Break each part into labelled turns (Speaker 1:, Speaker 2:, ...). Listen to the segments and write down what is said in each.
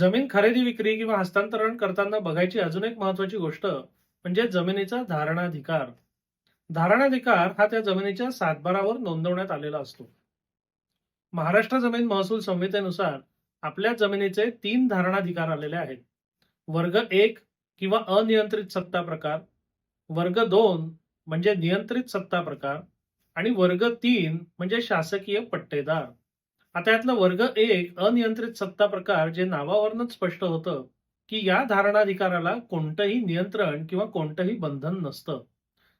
Speaker 1: जमीन खरेदी विक्री किंवा हस्तांतरण करताना बघायची अजून एक महत्वाची गोष्ट म्हणजे जमिनीचा धारणाधिकार. धारणाधिकार हा त्या जमिनीच्या सातबारावर नोंदवण्यात आलेला असतो. महाराष्ट्र जमीन महसूल संहितेनुसार आपल्या जमिनीचे 3 धारणाधिकार आलेले आहेत. वर्ग 1 किंवा अनियंत्रित सत्ता प्रकार, वर्ग 2 म्हणजे नियंत्रित सत्ता प्रकार आणि वर्ग 3 म्हणजे शासकीय पट्टेदार. आता यातलं वर्ग 1 अनियंत्रित सत्ता प्रकार जे नावावरूनच स्पष्ट होतं की या धारणाधिकाराला कोणतंही नियंत्रण किंवा कोणतंही बंधन नसतं.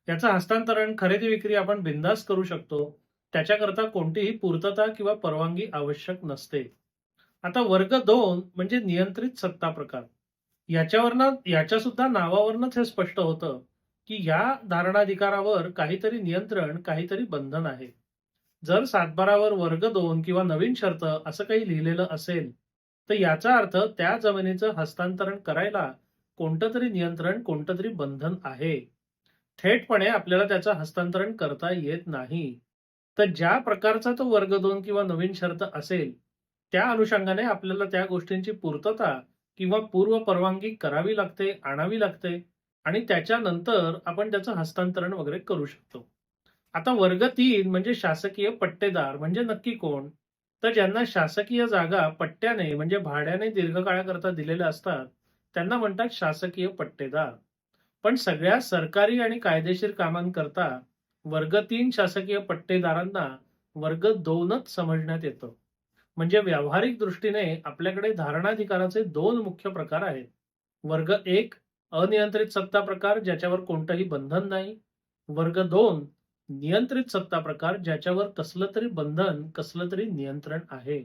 Speaker 1: याचं हस्तांतरण खरेदी विक्री आपण बिनधास्त करू शकतो. त्याच्याकरता कोणतीही पूर्तता किंवा परवानगी आवश्यक नसते. आता वर्ग 2 म्हणजे नियंत्रित सत्ता प्रकार. याच्या सुद्धा नावावरूनच हे स्पष्ट होतं की या धारणाधिकारावर काहीतरी नियंत्रण, काहीतरी बंधन आहे. जर सातबारावर वर्ग 2 किंवा नवीन शर्त असं काही लिहिलेलं असेल, तर याचा अर्थ त्या जमिनीचं हस्तांतरण करायला कोणतं तरी नियंत्रण, कोणतं तरी बंधन आहे. थेटपणे आपल्याला त्याचं हस्तांतरण करता येत नाही. तर ज्या प्रकारचा तो वर्ग 2 किंवा नवीन शर्त असेल, त्या अनुषंगाने आपल्याला त्या गोष्टींची पूर्तता किंवा पूर्व परवानगी करावी लागते, आणावी लागते आणि त्याच्यानंतर आपण त्याचं हस्तांतरण वगैरे करू शकतो. आता वर्ग 3 म्हणजे शासकीय पट्टेदार म्हणजे नक्की कोण? तर ज्यांना शासकीय जागा पट्ट्याने म्हणजे भाड्याने दीर्घकाळाकरता दिलेल्या असतात, त्यांना म्हणतात शासकीय पट्टेदार. पण सगळ्या सरकारी आणि कायदेशीर कामांकरता वर्ग 3 शासकीय पट्टेदारांना वर्ग 2च समजण्यात येतं. म्हणजे व्यावहारिक दृष्टीने आपल्याकडे धारणाधिकाराचे 2 मुख्य प्रकार आहेत. वर्ग 1 अनियंत्रित सत्ता प्रकार ज्याच्यावर कोणतंही बंधन नाही. वर्ग 2 नियंत्रित सत्ता प्रकार ज्याच्यावर कसलं तरी बंधन, कसलं तरी नियंत्रण आहे.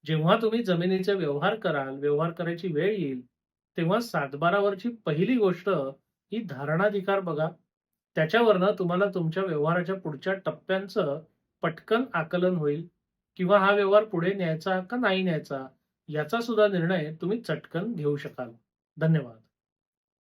Speaker 1: जेव्हा तुम्ही जमिनीचे व्यवहार कराल, व्यवहार करायची वेळ येईल, तेव्हा सातबारावरची पहिली गोष्ट ही धारणाधिकार बघा. त्याच्यावरनं तुम्हाला तुमच्या व्यवहाराच्या पुढच्या टप्प्यांचं पटकन आकलन होईल किंवा हा व्यवहार पुढे न्यायचा का नाही न्यायचा याचा सुद्धा निर्णय तुम्ही चटकन घेऊ शकाल. धन्यवाद.